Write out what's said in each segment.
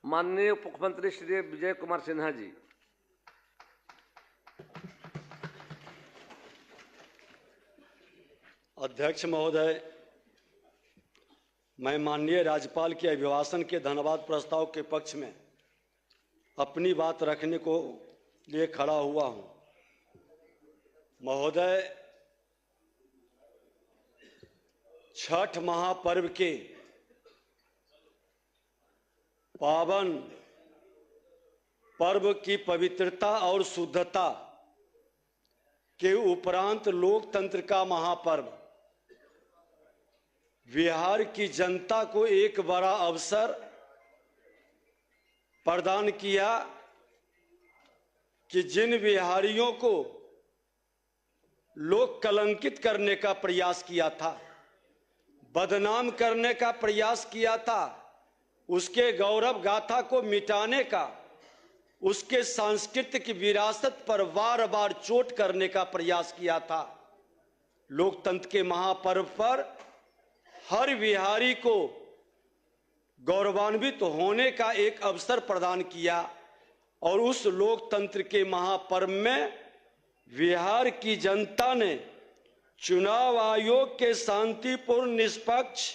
माननीय उप मुख्यमंत्री श्री विजय कुमार सिन्हा जी। अध्यक्ष महोदय, मैं माननीय राज्यपाल के अभिभाषण के धन्यवाद प्रस्ताव के पक्ष में अपनी बात रखने को लिए खड़ा हुआ हूं। महोदय, छठ महापर्व के पावन पर्व की पवित्रता और शुद्धता के उपरांत लोकतंत्र का महापर्व बिहार की जनता को एक बड़ा अवसर प्रदान किया कि जिन बिहारियों को लोग कलंकित करने का प्रयास किया था, बदनाम करने का प्रयास किया था, उसके गौरव गाथा को मिटाने का, उसके सांस्कृतिक विरासत पर बार बार चोट करने का प्रयास किया था। लोकतंत्र के महापर्व पर हर बिहारी को गौरवान्वित होने का एक अवसर प्रदान किया और उस लोकतंत्र के महापर्व में बिहार की जनता ने चुनाव आयोग के शांतिपूर्ण, निष्पक्ष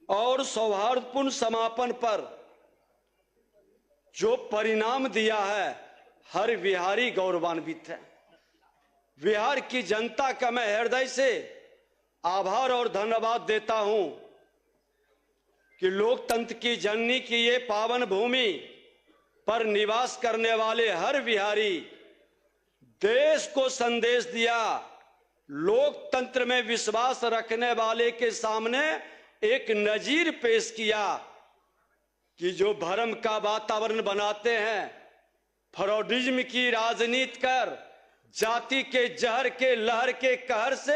और सौहार्दपूर्ण समापन पर जो परिणाम दिया है, हर बिहारी गौरवान्वित है। बिहार की जनता का मैं हृदय से आभार और धन्यवाद देता हूं कि लोकतंत्र की जननी की ये पावन भूमि पर निवास करने वाले हर बिहारी देश को संदेश दिया। लोकतंत्र में विश्वास रखने वाले के सामने एक नजीर पेश किया कि जो भ्रम का वातावरण बनाते हैं, फ्रॉडिज्म की राजनीति कर जाति के जहर के लहर के कहर से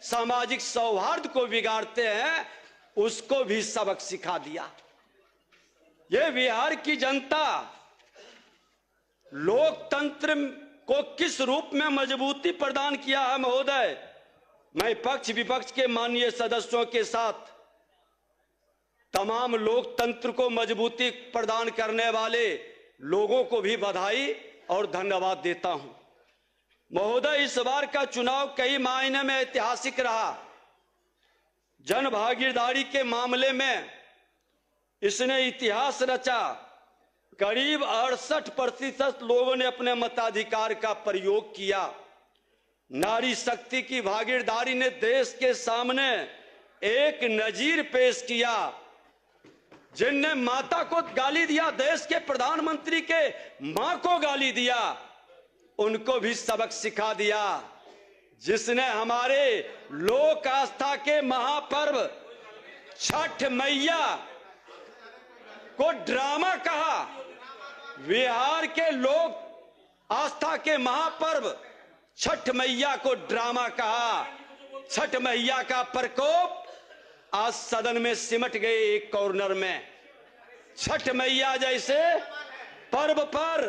सामाजिक सौहार्द को बिगाड़ते हैं, उसको भी सबक सिखा दिया। ये बिहार की जनता लोकतंत्र को किस रूप में मजबूती प्रदान किया है महोदय, मैं पक्ष विपक्ष के माननीय सदस्यों के साथ तमाम लोकतंत्र को मजबूती प्रदान करने वाले लोगों को भी बधाई और धन्यवाद देता हूं। महोदय, इस बार का चुनाव कई मायने में ऐतिहासिक रहा। जन भागीदारी के मामले में इसने इतिहास रचा। करीब 68% लोगों ने अपने मताधिकार का प्रयोग किया। नारी शक्ति की भागीदारी ने देश के सामने एक नजीर पेश किया। जिनने माता को गाली दिया, देश के प्रधानमंत्री के मां को गाली दिया, उनको भी सबक सिखा दिया। जिसने हमारे लोक आस्था के महापर्व छठ मैया को ड्रामा कहा, बिहार के लोक आस्था के महापर्व छठ मैया को ड्रामा कहा। छठ मैया का प्रकोप आज सदन में सिमट गए एक कॉर्नर में। छठ मैया जैसे पर्व पर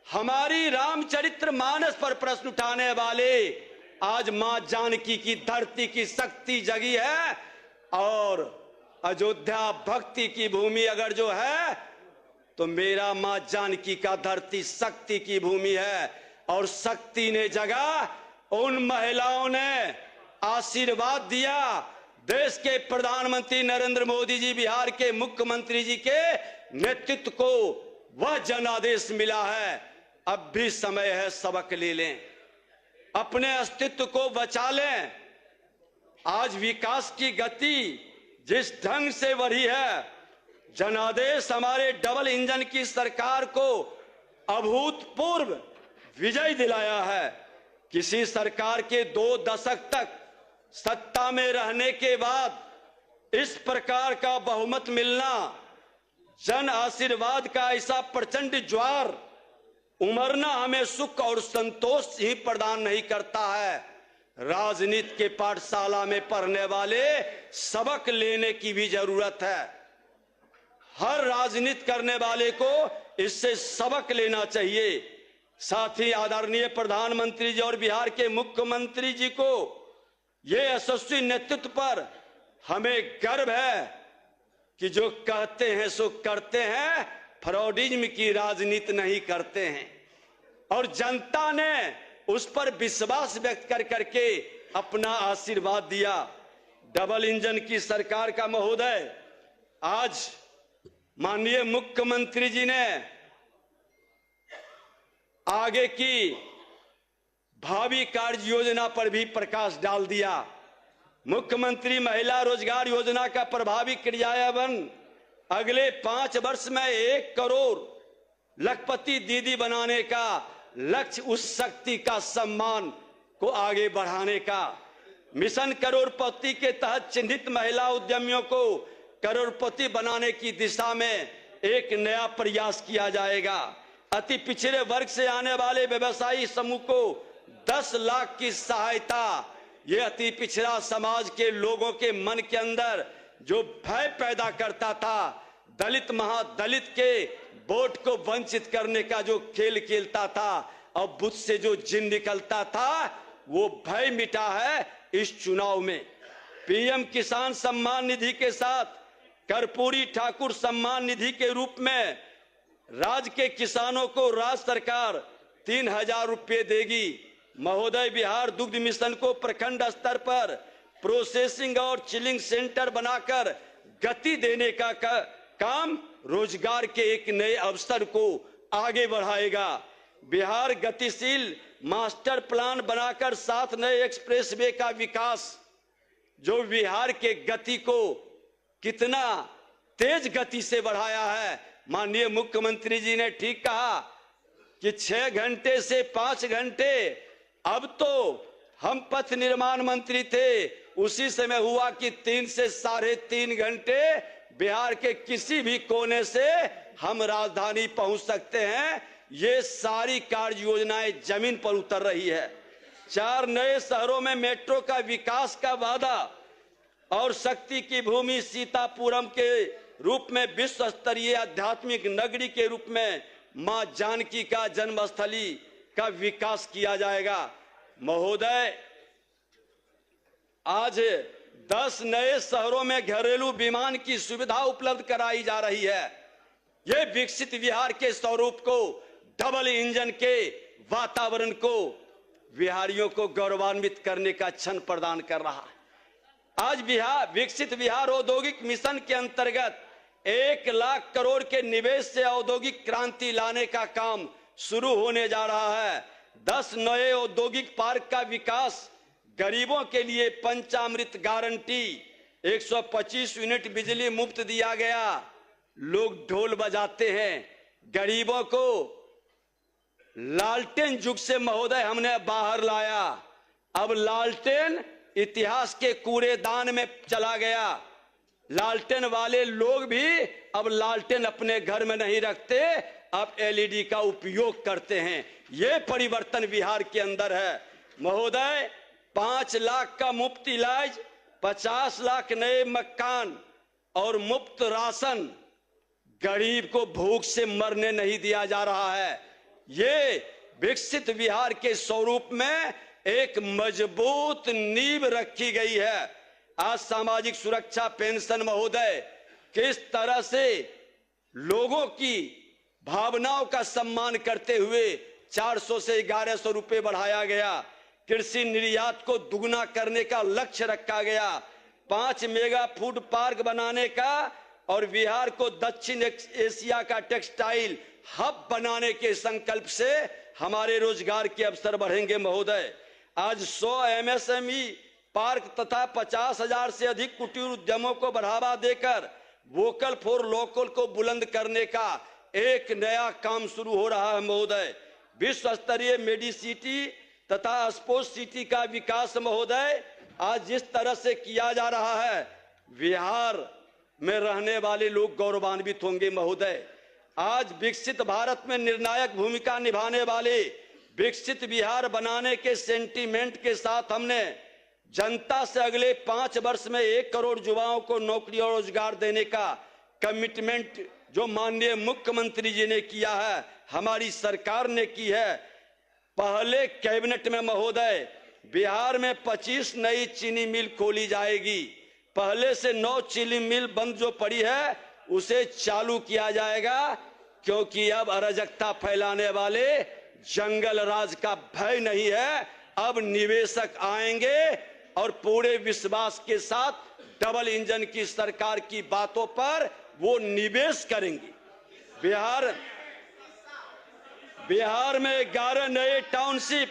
हमारी रामचरित्र मानस पर प्रश्न उठाने वाले आज मां जानकी की धरती की शक्ति जगी है। और अयोध्या भक्ति की भूमि अगर जो है तो मेरा मां जानकी का धरती शक्ति की भूमि है। और शक्ति ने जगा, उन महिलाओं ने आशीर्वाद दिया। देश के प्रधानमंत्री नरेंद्र मोदी जी, बिहार के मुख्यमंत्री जी के नेतृत्व को वह जनादेश मिला है। अब भी समय है, सबक ले लें, अपने अस्तित्व को बचा लें। आज विकास की गति जिस ढंग से बढ़ी है, जनादेश हमारे डबल इंजन की सरकार को अभूतपूर्व विजय दिलाया है। किसी सरकार के 2 दशक तक सत्ता में रहने के बाद इस प्रकार का बहुमत मिलना, जन आशीर्वाद का ऐसा प्रचंड ज्वार उमरना हमें सुख और संतोष ही प्रदान नहीं करता है। राजनीति के पाठशाला में पढ़ने वाले सबक लेने की भी जरूरत है। हर राजनीति करने वाले को इससे सबक लेना चाहिए। साथ ही आदरणीय प्रधानमंत्री जी और बिहार के मुख्यमंत्री जी को ये यशस्वी नेतृत्व पर हमें गर्व है कि जो कहते हैं सो करते हैं, फ्रॉडिज्म की राजनीति नहीं करते हैं। और जनता ने उस पर विश्वास व्यक्त कर करके अपना आशीर्वाद दिया। डबल इंजन की सरकार का महोदय, आज माननीय मुख्यमंत्री जी ने आगे की भावी कार्य योजना पर भी प्रकाश डाल दिया। मुख्यमंत्री महिला रोजगार योजना का प्रभावी क्रियान्वयन अगले 5 वर्ष में 1 करोड़ लखपति दीदी बनाने का लक्ष्य, उस शक्ति का सम्मान को आगे बढ़ाने का। मिशन करोड़पति के तहत चिन्हित महिला उद्यमियों को करोड़पति बनाने की दिशा में एक नया प्रयास किया जाएगा। अति पिछड़े वर्ग से आने वाले व्यवसायी समूह को 10 लाख की सहायता। ये अति पिछड़ा समाज के लोगों के मन के अंदर जो भय पैदा करता था, दलित महादलित के वोट को वंचित करने का जो खेल खेलता था और बुद्ध से जो जिन निकलता था, वो भय मिटा है इस चुनाव में। पीएम किसान सम्मान निधि के साथ कर्पूरी ठाकुर सम्मान निधि के रूप में राज्य के किसानों को राज्य सरकार 3000 रुपये देगी। महोदय, बिहार दुग्ध मिशन को प्रखंड स्तर पर प्रोसेसिंग और चिलिंग सेंटर बनाकर गति देने का काम रोजगार के एक नए अवसर को आगे बढ़ाएगा। बिहार गतिशील मास्टर प्लान बनाकर 7 नए एक्सप्रेसवे का विकास, जो बिहार के गति को कितना तेज गति से बढ़ाया है। माननीय मुख्यमंत्री जी ने ठीक कहा कि 6 घंटे से 5 घंटे, अब तो हम पथ निर्माण मंत्री थे उसी समय हुआ कि 3 से 3.5 घंटे बिहार के किसी भी कोने से हम राजधानी पहुंच सकते हैं। ये सारी कार्य योजनाएं जमीन पर उतर रही है। 4 नए शहरों में मेट्रो का विकास का वादा और शक्ति की भूमि सीतापुरम के रूप में विश्व स्तरीय आध्यात्मिक नगरी के रूप में मां जानकी का जन्मस्थली का विकास किया जाएगा। महोदय, आज 10 नए शहरों में घरेलू विमान की सुविधा उपलब्ध कराई जा रही है। ये विकसित बिहार के स्वरूप को, डबल इंजन के वातावरण को बिहारियों को गौरवान्वित करने का क्षण प्रदान कर रहा है। आज विकसित बिहार औद्योगिक मिशन के अंतर्गत 1 लाख करोड़ के निवेश से औद्योगिक क्रांति लाने का काम शुरू होने जा रहा है। 10 नए औद्योगिक पार्क का विकास, गरीबों के लिए पंचामृत गारंटी, 125 यूनिट बिजली मुफ्त दिया गया। लोग ढोल बजाते हैं, गरीबों को लालटेन युग से महोदय हमने बाहर लाया। अब लालटेन इतिहास के कूड़ेदान में चला गया। लालटेन वाले लोग भी अब लालटेन अपने घर में नहीं रखते, अब एलईडी का उपयोग करते हैं। ये परिवर्तन बिहार के अंदर है। महोदय, 5 लाख का मुफ्त इलाज, 50 लाख नए मकान और मुफ्त राशन, गरीब को भूख से मरने नहीं दिया जा रहा है। ये विकसित बिहार के स्वरूप में एक मजबूत नींव रखी गई है। आज सामाजिक सुरक्षा पेंशन महोदय, किस तरह से लोगों की भावनाओं का सम्मान करते हुए 400 से 1100 रुपए बढ़ाया गया। कृषि निर्यात को दुगना करने का लक्ष्य रखा गया। 5 मेगा फूड पार्क बनाने का और बिहार को दक्षिण एशिया का टेक्सटाइल हब बनाने के संकल्प से हमारे रोजगार के अवसर बढ़ेंगे। महोदय, आज 100 एमएसएमई पार्क तथा 50,000 से अधिक कुटीर उद्यमों को बढ़ावा देकर वोकल फॉर लोकल को बुलंद करने का एक नया काम शुरू हो रहा है। महोदय, विश्व स्तरीय मेडिसिटी तथा स्पोर्ट्स सिटी का विकास महोदय आज जिस तरह से किया जा रहा है, बिहार में रहने वाले लोग गौरवान्वित होंगे। महोदय, आज विकसित भारत में निर्णायक भूमिका निभाने वाले विकसित बिहार बनाने के सेंटीमेंट के साथ हमने जनता से अगले 5 वर्ष में 1 करोड़ युवाओं को नौकरी और रोजगार देने का कमिटमेंट जो माननीय मुख्यमंत्री जी ने किया है, हमारी सरकार ने की है। पहले कैबिनेट में महोदय बिहार में 25 नई चीनी मिल खोली जाएगी। पहले से 9 चीनी मिल बंद जो पड़ी है उसे चालू किया जाएगा, क्योंकि अब अराजकता फैलाने वाले जंगल राज का भय नहीं है। अब निवेशक आएंगे और पूरे विश्वास के साथ डबल इंजन की सरकार की बातों पर वो निवेश करेंगे। बिहार में 11 नए टाउनशिप,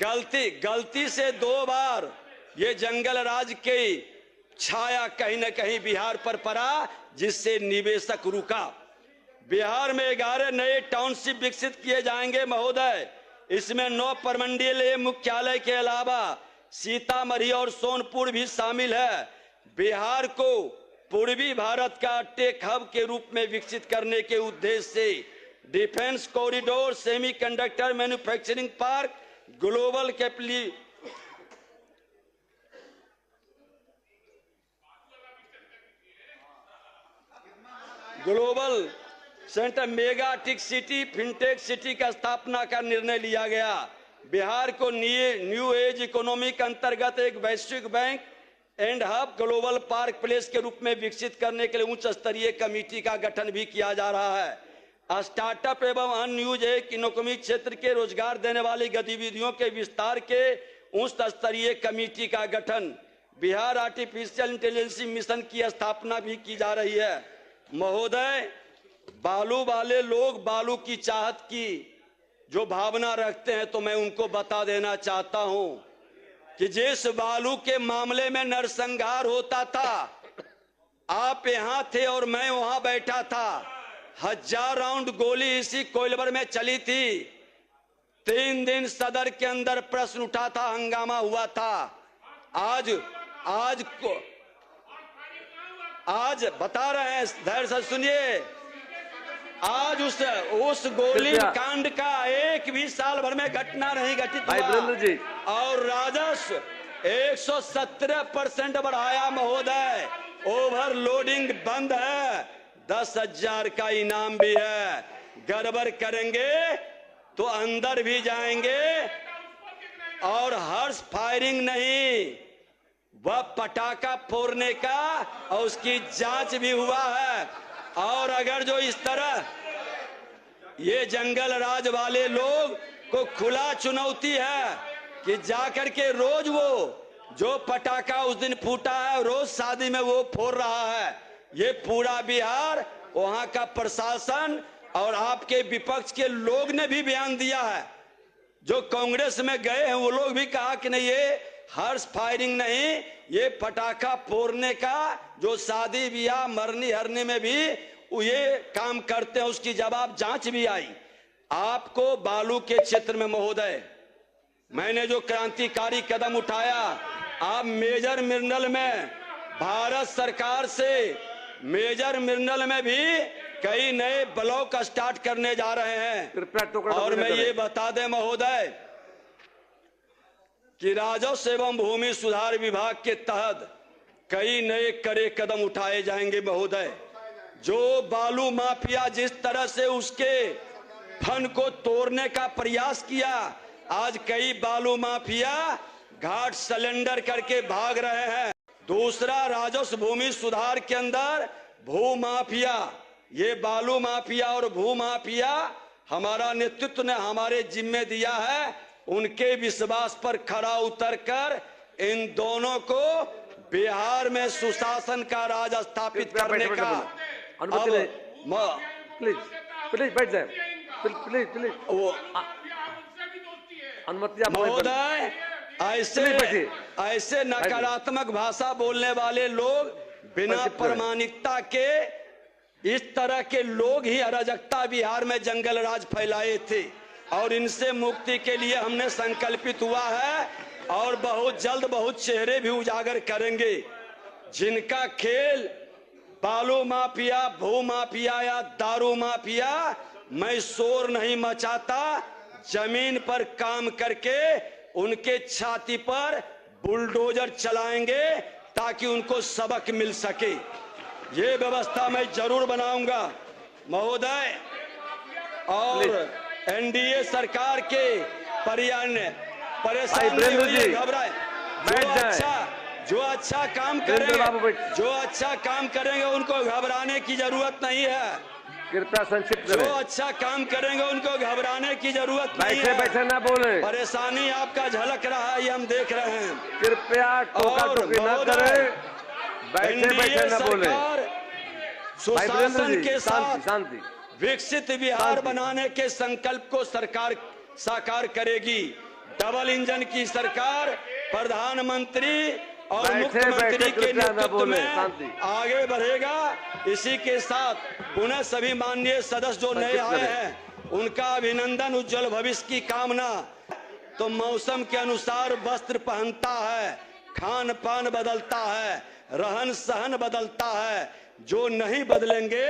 गलती से 2 बार ये जंगल राज की छाया कहीं न कहीं बिहार पर पड़ा, जिससे निवेशक रुका। बिहार में 11 नए टाउनशिप विकसित किए जाएंगे महोदय। इसमें 9 प्रमंडलीय मुख्यालय के अलावा सीतामढ़ी और सोनपुर भी शामिल है। बिहार को पूर्वी भारत का टेक हब के रूप में विकसित करने के उद्देश्य से defence corridor, semiconductor manufacturing park, global centre, mega tech city, fintech city का स्थापना का निर्णय लिया गया। बिहार को न्यू एज इकोनॉमी के अंतर्गत एक वैश्विक bank and hub global park place के रूप में विकसित करने के लिए उच्च स्तरीय कमेटी का गठन भी किया जा रहा है। स्टार्टअप एवं अन्य न्यूज इकोनॉमी क्षेत्र के रोजगार देने वाली गतिविधियों के विस्तार के उच्च स्तरीय कमेटी का गठन। बिहार आर्टिफिशियल इंटेलिजेंस मिशन की स्थापना भी की जा रही है। महोदय, बालू वाले लोग बालू की चाहत की जो भावना रखते हैं, तो मैं उनको बता देना चाहता हूं कि जिस बालू के मामले में नरसंहार होता था, आप यहां थे और मैं वहां बैठा था। 1000 राउंड गोली इसी कोइलवर में चली थी। 3 दिन सदर के अंदर प्रश्न उठा था, हंगामा हुआ था। आज बता रहे हैं, धैर्य से सुनिए। आज उस गोली कांड का एक भी साल भर में घटना नहीं घटित हुआ और राजस्व 117% बढ़ाया महोदय। ओवरलोडिंग बंद है, 10,000 का इनाम भी है। गड़बड़ करेंगे तो अंदर भी जाएंगे। और हर्ष फायरिंग नहीं, वह पटाखा फोड़ने का और उसकी जांच भी हुआ है। और अगर जो इस तरह ये जंगल राज वाले लोग को खुला चुनौती है कि जाकर के रोज वो जो पटाखा उस दिन फूटा है रोज शादी में वो फोड़ रहा है। ये पूरा बिहार, वहां का प्रशासन और आपके विपक्ष के लोग ने भी बयान दिया है। जो कांग्रेस में गए हैं वो लोग भी कहा कि नहीं, ये हर्ष फायरिंग नहीं, ये पटाखा फोड़ने का जो शादी ब्याह मरनी हरने में भी ये काम करते हैं, उसकी जवाब जांच भी आई। आपको बालू के क्षेत्र में महोदय, मैंने जो क्रांतिकारी कदम उठाया, आप मेजर मिनरल में भारत सरकार से मेजर मिनरल में भी कई नए ब्लॉक स्टार्ट करने जा रहे हैं। और मैं ये बता दें महोदय कि राजस्व एवं भूमि सुधार विभाग के तहत कई नए कड़े कदम उठाए जाएंगे महोदय। जो बालू माफिया जिस तरह से उसके फन को तोड़ने का प्रयास किया, आज कई बालू माफिया घाट सिलेंडर करके भाग रहे हैं। दूसरा, राजस्व भूमि सुधार के अंदर भू माफिया, ये बालू माफिया और भू माफिया हमारा नेतृत्व ने हमारे जिम्मे दिया है। उनके विश्वास पर खरा उतरकर इन दोनों को बिहार में सुशासन का राज स्थापित करने का प्लीज बैठ जाए, प्लीज अनुमति महोदय। ऐसे नकारात्मक भाषा बोलने वाले लोग, बिना प्रामाणिकता के इस तरह के लोग ही अराजकता बिहार में जंगल राज फैलाए थे। और इनसे मुक्ति के लिए हमने संकल्पित हुआ है और बहुत जल्द बहुत चेहरे भी उजागर करेंगे। जिनका खेल बालू माफिया, भू माफिया या दारू माफिया, मैं शोर नहीं मचाता, जमीन पर काम करके उनके छाती पर बुलडोजर चलाएंगे ताकि उनको सबक मिल सके। ये व्यवस्था मैं जरूर बनाऊंगा महोदय। और एनडीए सरकार के परेशानी घबराए, जो अच्छा काम वीरेंद्र बाबू करेंगे, बैठ। जो अच्छा काम करेंगे उनको घबराने की जरूरत नहीं है। कृपया संक्षिप्त जो करें। अच्छा काम करेंगे उनको घबराने की जरूरत नहीं बैठे है। बैठे ना बोले। परेशानी आपका झलक रहा है, ये हम देख रहे हैं। कृपया टोका और टोकी न महोदय, करें। बैठे एनडीए बैठे न बोले। सरकार भाई वीरेंद्र सुशासन जी, के शांति साथ शांति। विकसित बिहार शांति। बनाने के संकल्प को सरकार साकार करेगी। डबल इंजन की सरकार प्रधानमंत्री और बैठे मुख्यमंत्री बैठे के कृपया न नेतृत्व बोले, में शांति। आगे बढ़ेगा। इसी के साथ पुनः सभी माननीय सदस्य जो नए संक्षिप्त आए करें। हैं उनका अभिनंदन, उज्जवल भविष्य की कामना। तो मौसम के अनुसार वस्त्र पहनता है, खान पान बदलता है, रहन सहन बदलता है। जो नहीं बदलेंगे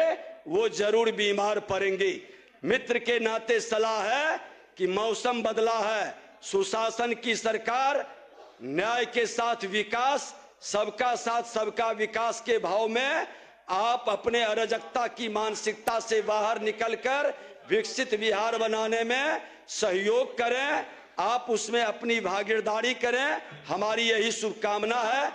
वो जरूर बीमार पड़ेंगे। मित्र के नाते सलाह है कि मौसम बदला है, सुशासन की सरकार, न्याय के साथ विकास, सबका साथ सबका विकास के भाव में आप अपने अराजकता की मानसिकता से बाहर निकलकर विकसित बिहार बनाने में सहयोग करें। आप उसमें अपनी भागीदारी करें। हमारी यही शुभकामना है।